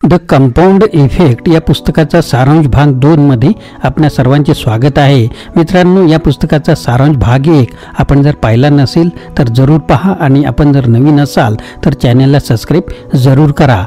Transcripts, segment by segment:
The compound effect या पुस्तकाचा सारांश भाग 2 मध्ये आपल्या सर्वांचे स्वागत आहे. मित्रांनो, या पुस्तकाचा सारांश भाग 1 आपण जर पाहिला नसेल तर जरूर पहा आणि आपण जर नवीन असाल तर चॅनलला सबस्क्राइब जरूर करा.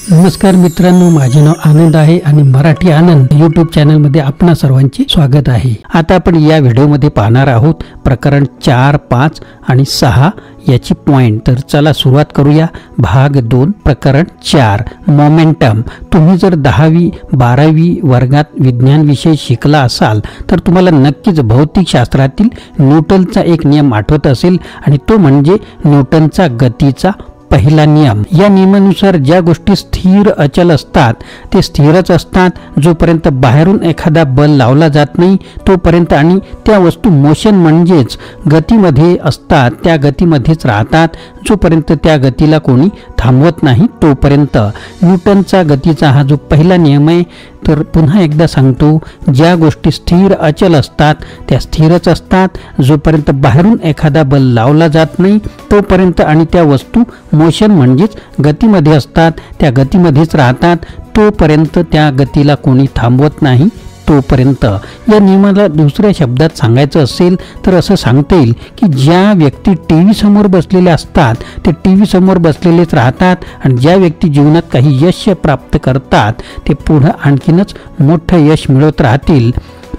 नमस्कार मित्रांनो, माझे नाव आनंद आहे आणि मराठी आनंद यूट्यूब चॅनलमध्ये आपणा सर्वांचे स्वागत आहे. आता आपण या व्हिडिओमध्ये पाहणार आहोत प्रकरण 4, 5 आणि 6 याची पॉइंट. तर चला सुरुवात करूया. भाग 2 प्रकरण 4 मोमेंटम. तुम्ही जर 10वी 12वी वर्गात विज्ञान विषय शिकला असाल तर तुम्हाला नक्कीच भौतिकशास्त्रातील न्यूटनचा एक नियम आठवत असेल आणि तो म्हणजे न्यूटनचा गतीचा पहिला नियम. या नियमानुसार ज्या गोष्टी स्थिर अचल असतात ते स्थिरच असतात. जोपर्यंत बाहेरून एखादा बल लावला जात नाही तोपर्यंत आणि त्या वस्तू मोशन म्हणजेच गतीमध्ये असतात त्या गतीमध्येच राहतात. जोपर्यंत त्या गतीला कोणी थांबवत नाही तोपर्यंत. न्यूटनचा गतीचा हा जो पहिला नियम आहे, तर पुन्हा एकदा सांगतो, ज्या गोष्टी स्थिर अचल असतात त्या स्थिरच असतात. जोपर्यंत बाहेरून एखादा बल लावला जात नाही तोपर्यंत आणि त्या वस्तू मोशन म्हणजेच गतीमध्ये असतात त्या गतीमध्येच राहतात. तोपर्यंत त्या गतीला कोणी थांबवत नाही तोपर्यंत. या नियमाला दुसऱ्या शब्दात सांगायचं असेल तर असं सांगता येईल की ज्या व्यक्ती टीव्ही समोर बसलेल्या असतात ते टीव्ही समोर बसलेलेच राहतात आणि ज्या व्यक्ती जीवनात काही यश प्राप्त करतात ते पुढे आणखीनच मोठं यश मिळवत राहतील.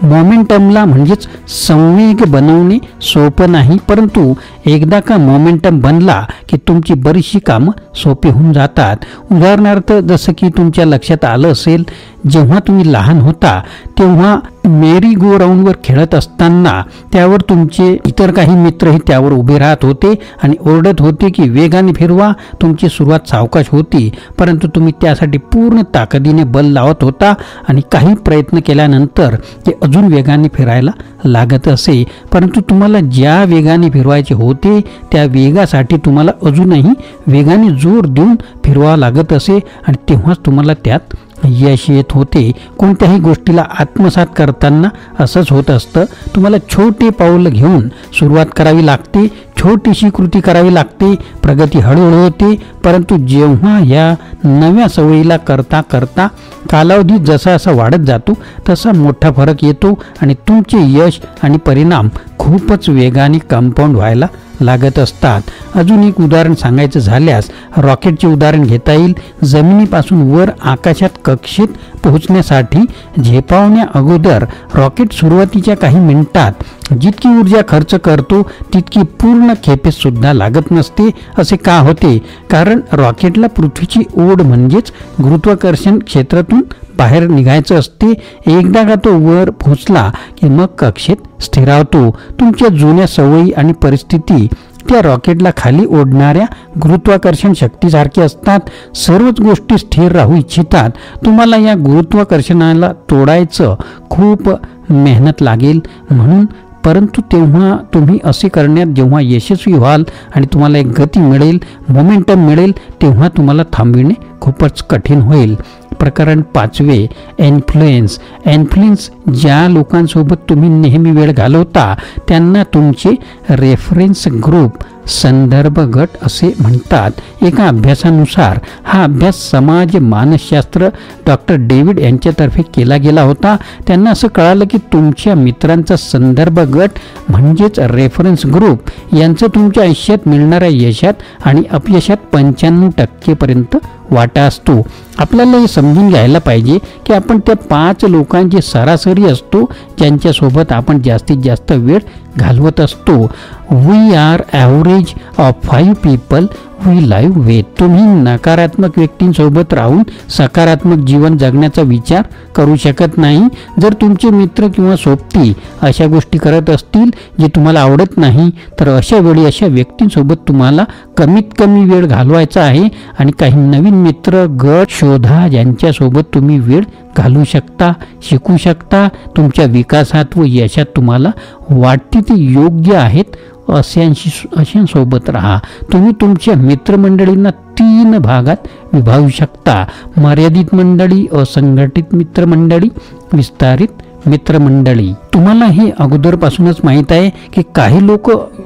मोमेंटमला म्हणजेच संवेग बनवणे सोपं नाही, परंतु एकदा का मोमेंटम बनला की तुमची बरीचशी कामं सोपी होऊन जातात. उदाहरणार्थ, जसं की तुमच्या लक्षात आलं असेल, जेव्हा तुम्ही लहान होता तेव्हा मेरी गो राऊंडवर खेळत असताना त्यावर तुमचे इतर काही मित्रही त्यावर उभे राहत होते आणि ओरडत होते की वेगाने फिरवा. तुमची सुरुवात सावकाश होती, परंतु तुम्ही त्यासाठी पूर्ण ताकदीने बल लावत होता आणि काही प्रयत्न केल्यानंतर ते अजून वेगाने फिरायला लागत असे. परंतु तुम्हाला ज्या वेगाने फिरवायचे होते त्या वेगासाठी तुम्हाला अजूनही वेगाने जोर देऊन फिरवावं लागत असे आणि तेव्हाच तुम्हाला त्यात यश येत होते. कोणत्याही गोष्टीला आत्मसात करताना असंच होत असतं. तुम्हाला छोटे पाऊल घेऊन सुरुवात करावी लागते, छोटीशी कृती करावी लागते. प्रगती हळूहळू होते, परंतु जेव्हा या नव्या सवयीला करता करता कालावधी जसा असा वाढत जातो तसा मोठा फरक येतो आणि तुमचे यश आणि परिणाम खूपच वेगाने कंपाऊंड व्हायला लागत असतात. अजून एक उदाहरण सांगायचं झाल्यास रॉकेटचे उदाहरण घेता येईल. जमिनीपासून वर आकाशात कक्षेत पोहोचण्यासाठी झेपावण्या अगोदर रॉकेट सुरुवातीच्या काही मिनिटात जितकी ऊर्जा खर्च करतो तितकी पूर्ण खेपेस सुद्धा लागत नसते. असे का होते? कारण रॉकेटला पृथ्वीची ओढ म्हणजेच गुरुत्वाकर्षण क्षेत्रातून बाहेर निघायचं असते. एकदा का तो वर पोहोचला की मग कक्षेत स्थिरावतो. तुमच्या जुन्या सवयी आणि परिस्थिती त्या रॉकेटला खाली ओढणाऱ्या गुरुत्वाकर्षण शक्तीसारखे असतात. सर्वच गोष्टी स्थिर राहू इच्छितात. तुम्हाला या गुरुत्वाकर्षणाला तोडायचं खूप मेहनत लागेल म्हणून. परंतु तेव्हा तुम्ही असे करण्यात जेव्हा यशस्वी व्हाल आणि तुम्हाला एक गती मिळेल, मोमेंटम मिळेल, तेव्हा तुम्हाला थांबविणे खूपच कठीण होईल. प्रकरण 5 इन्फ्लुएन्स. इन्फ्लुएन्स ज्या लोकांसोबत तुम्ही नेहमी वेळ घालवता त्यांना तुमचे रेफरन्स ग्रुप संदर्भ गट असे म्हणतात. एका अभ्यासानुसार हा अभ्यास समाज मानसशास्त्र डॉक्टर डेव्हिड यांच्यातर्फे केला गेला होता. त्यांना असं कळालं की तुमच्या मित्रांचा संदर्भ गट म्हणजेच रेफरन्स ग्रुप यांचं तुमच्या आयुष्यात मिळणाऱ्या यशात आणि अपयशात 95% पर्यंत वाटा असतो. आपल्याला हे समजून घ्यायला पाहिजे की आपण त्या 5 लोकांची सरासरी असतो ज्यांच्यासोबत आपण जास्तीत जास्त वेळ घालवत असतो. We are average of 5 people we live with. तुम्ही नकारात्मक व्यक्तींसोबत राहून सकारात्मक जीवन जगण्याचा विचार करू शकत नाही. जर तुमचे मित्र किंवा सोबती अशा गोष्टी करत असतील जे तुम्हाला आवडत नाही तर अशा वेळी अशा व्यक्तींसोबत तुम्हाला कमीत कमी वेळ घालवायचा आहे आणि काही नवीन मित्र गट शोधा ज्यांच्यासोबत तुम्ही वेळ घालू शकता, शिकू शकता. तुमच्या विकासात व यशात तुम्हाला वाटते ते योग्य आहेत अशांसोबत राहा. तुम्ही तुमच्या मित्रमंडळींना 3 भागात विभागू शकता: मर्यादित मंडळी, असंघटित मित्रमंडळी, विस्तारित मित्रमंडळी, तुम्हाला हे अगोदरपासूनच माहीत आहे की काही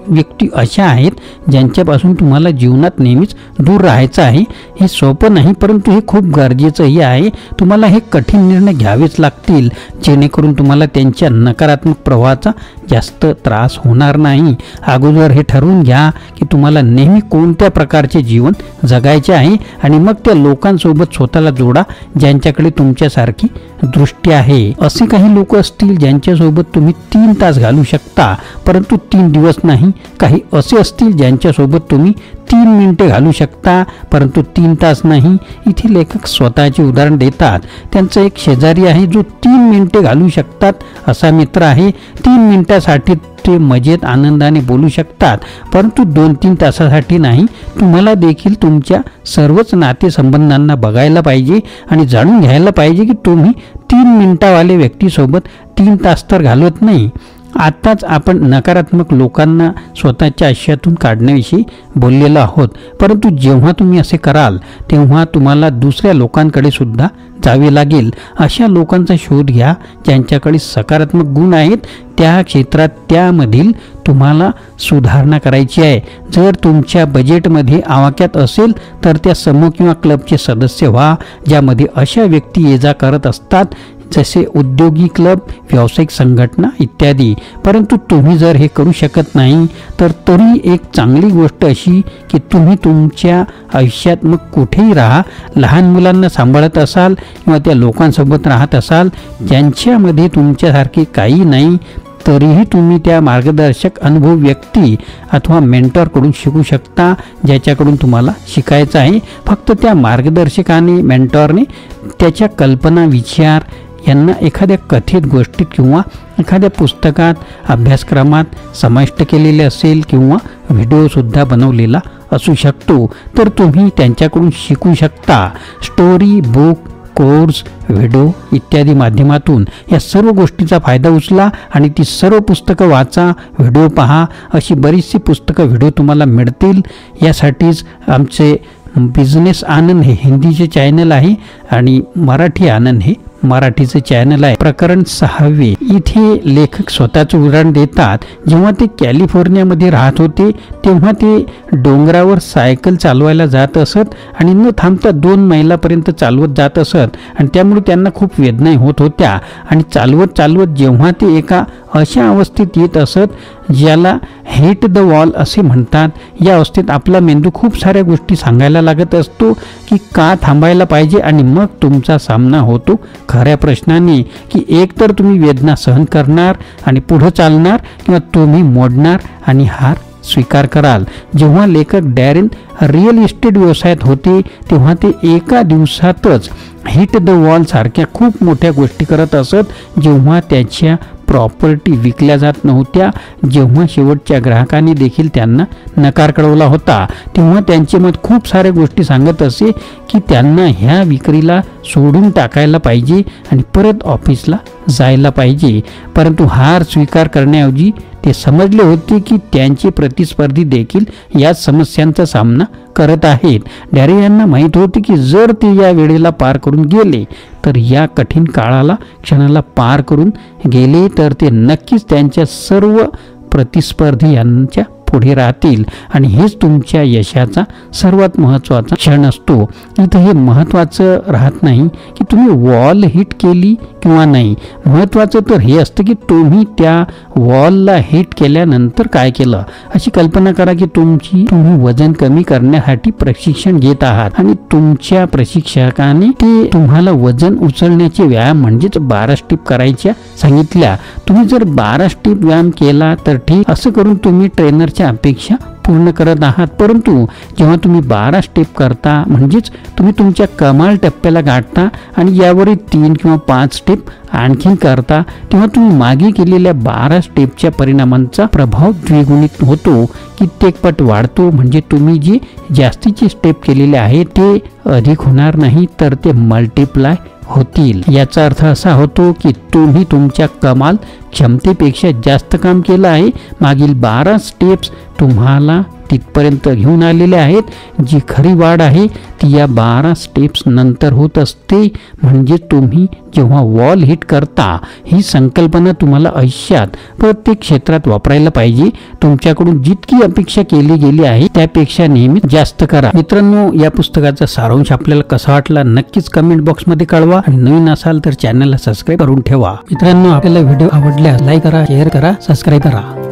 व्यक्ती अशा आहेत ज्यांच्यापासून तुम्हाला जीवनात नेहमीच दूर राहायचं आहे. हे सोपं नाही, परंतु हे खूप गरजेचंही आहे. तुम्हाला हे कठीण निर्णय घ्यावेच लागतील, जेणेकरून तुम्हाला त्यांच्या नकारात्मक प्रवाहाचा जास्त त्रास होणार नाही. अगोदर हे ठरवून घ्या की तुम्हाला नेहमी कोणत्या प्रकारचे जीवन जगायचे आहे आणि मग त्या लोकांसोबत स्वतःला जोडा ज्यांच्याकडे तुमच्यासारखी दृष्टी आहे. असे काही लोक असतील ज्यांच्यासोबत तुम्ही 3 तास घालू शकता, परंतु 3 दिवस नाही. काही असे असतील ज्यांच्यासोबत तुम्ही 3 मिनिटे घालू शकता, परंतु 3 तास नाही. इथे लेखक स्वतःचे उदाहरण देतात. त्यांचा एक शेजारी आहे जो 3 मिनिटे घालू शकतात असा मित्र आहे. 3 मिनिटासाठी ते मजेत आनंदाने बोलू शकतात, परंतु 2-3 तासासाठी नाही. तुम्हाला देखील तुमच्या सर्वच नातेसंबंधांना बघायला पाहिजे आणि जाणून घ्यायला पाहिजे की तुम्ही 3 मिनिटावाले व्यक्तीसोबत 3 तास तर घालवत नाही. आताच आपण नकारात्मक लोकांना स्वतःच्या आयुष्यातून काढण्याविषयी बोललेलो आहोत, परंतु जेव्हा तुम्ही असे कराल तेव्हा तुम्हाला दुसऱ्या लोकांकडे सुद्धा जावे लागेल. अशा लोकांचा शोध घ्या ज्यांच्याकडे सकारात्मक गुण आहेत. त्या क्षेत्रात त्यामधील तुम्हाला सुधारणा करायची आहे. जर तुमच्या बजेटमध्ये आवाक्यात असेल तर त्या समूह किंवा क्लबचे सदस्य व्हा ज्यामध्ये अशा व्यक्ती ये जा करत असतात, जसे उद्योगी क्लब, व्यावसायिक संघटना इत्यादी. परंतु तुम्ही जर हे करू शकत नाही तर तरी एक चांगली गोष्ट अशी की तुम्ही तुमच्या आयुष्यात मग कुठेही राहा, लहान मुलांना सांभाळत असाल किंवा त्या लोकांसोबत राहत असाल ज्यांच्यामध्ये तुमच्यासारखे काही नाही, तरीही तुम्ही त्या मार्गदर्शक अनुभव व्यक्ती अथवा मेंटॉरकडून शिकू शकता ज्याच्याकडून तुम्हाला शिकायचं आहे. फक्त त्या मार्गदर्शकाने, मेंटॉरने त्याच्या कल्पना, विचार यांना एखाद्या कथित गोष्टीत किंवा एखाद्या पुस्तकात, अभ्यासक्रमात समाविष्ट केलेले असेल किंवा व्हिडिओसुद्धा बनवलेला असू शकतो, तर तुम्ही त्यांच्याकडून शिकू शकता. स्टोरी, बुक, कोर्स, व्हिडिओ इत्यादी माध्यमातून या सर्व गोष्टीचा फायदा उचला आणि ती सर्व पुस्तकं वाचा, व्हिडिओ पहा. अशी बरीचशी पुस्तकं, व्हिडिओ तुम्हाला मिळतील. यासाठीच आमचे बिझनेस आनंद हे हिंदीचे चॅनल आहे आणि मराठी आनंद हे मराठीचे चॅनल आहे. प्रकरण 6. इथे लेखक स्वतःचे उदाहरण देतात. जेव्हा ते कॅलिफोर्नियामध्ये राहत होते तेव्हा ते डोंगरावर सायकल चालवायला जात असत आणि न थांबता 2 मैलापर्यंत चालवत जात असत आणि त्यामुळे त्यांना खूप वेदना होत होत्या. आणि चालवत चालवत जेव्हा ते एका अशा अवस्थेत येत असत ज्याला हिट द वॉल असे म्हणतात, या अवस्थेत आपला मेंदू खूप साऱ्या गोष्टी सांगायला लागत असतो की का थांबायला पाहिजे आणि मग तुमचा सामना होतो खऱ्या प्रश्नाने की एक तर तुम्ही वेदना सहन करणार आणि पुढे चालणार किंवा तुम्ही मोडणार आणि हार स्वीकार कराल. जेव्हा लेखक डॅरेन रिअल इस्टेट व्यवसायात होते तेव्हा ते एका दिवसातच हिट द वॉल सारख्या खूप मोठ्या गोष्टी करत असत. जेव्हा त्याच्या प्रॉपर्टी विकल्या जात नव्हत्या, जेव्हा शेवटच्या ग्राहकांनी देखील त्यांना नकार कळवला होता, तेव्हा त्यांचे मत खूप साऱ्या गोष्टी सांगत असे की त्यांना ह्या विक्रीला सोडून टाकायला पाहिजे आणि परत ऑफिसला जायला पाहिजे. परंतु हार स्वीकार करण्याऐवजी ते समजले होते की त्यांचे प्रतिस्पर्धी देखील याच समस्यांचा सामना करत आहेत. डॅरेन यांना माहीत होते की जर ते या वेळेला पार करून गेले तर या कठीण क्षणाला पार करून गेले तर ते नक्कीच त्यांच्या सर्व प्रतिस्पर्धी यांच्या पुढे राहतील आणि हेच तुमच्या यशाचा सर्वात महत्त्वाचा क्षण असतो. इथं हे महत्त्वाचं राहत नाही की तुम्ही वॉल हिट केली किंवा नाही. महत्त्वाचं तर हे असतं की तुम्ही त्या वॉलला हिट केल्यानंतर काय केलं. अशी कल्पना करा की तुम्ही वजन कमी करण्यासाठी प्रशिक्षण घेत आहात आणि तुमच्या प्रशिक्षकाने ते तुम्हाला वजन उचलण्याचे व्यायाम म्हणजेच 12 स्टेप करायच्या सांगितल्या. तुम्ही जर 12 स्टेप व्यायाम केला तर ठीक, असं करून तुम्ही ट्रेनरच्या अपेक्षा पूर्ण करत आहात. परंतु जेव्हा तुम्ही 12 स्टेप करता म्हणजेच तुम्ही तुमच्या कमाल टप्प्याला गाठता आणि यावरील 3 किंवा 5 स्टेप आणखीन करता, तेव्हा तुम्ही मागे केलेल्या 12 स्टेपच्या परिणामांचा प्रभाव द्विगुणित होतो, कित्येक पट वाढतो. म्हणजे तुम्ही जे जास्तीचे स्टेप केलेले आहे ते अधिक होणार नाही तर ते मल्टिप्लाय होतील. याचा अर्थ असा होतो की तुम्ही तुमच्या कमाल क्षमतेपेक्षा जास्त काम केलं आहे. मागील 12 स्टेप्स तुम्हाला तिथपर्यंत घेऊन आलेले आहेत। जी खरी वाढ आहे ती या 12 स्टेप्स नंतर होत असते। म्हणजे तुम्ही जेव्हा वॉल हिट करता ही संकल्पना तुम्हाला आयुष्यात प्रत्येक क्षेत्रात वापरायला पाहिजे। तुमच्याकडून जितकी अपेक्षा केली गेली आहे त्यापेक्षा नेहमी जास्त करा। मित्रांनो, या पुस्तकाचा सारांश आपल्याला कसा वाटला नक्कीच कमेंट बॉक्स मध्ये कळवा आणि नवीन असाल तर चॅनलला सबस्क्राईब करून ठेवा। मित्रांनो, आपल्याला व्हिडिओ आवडल्यास लाईक करा, शेअर करा, सबस्क्राईब करा।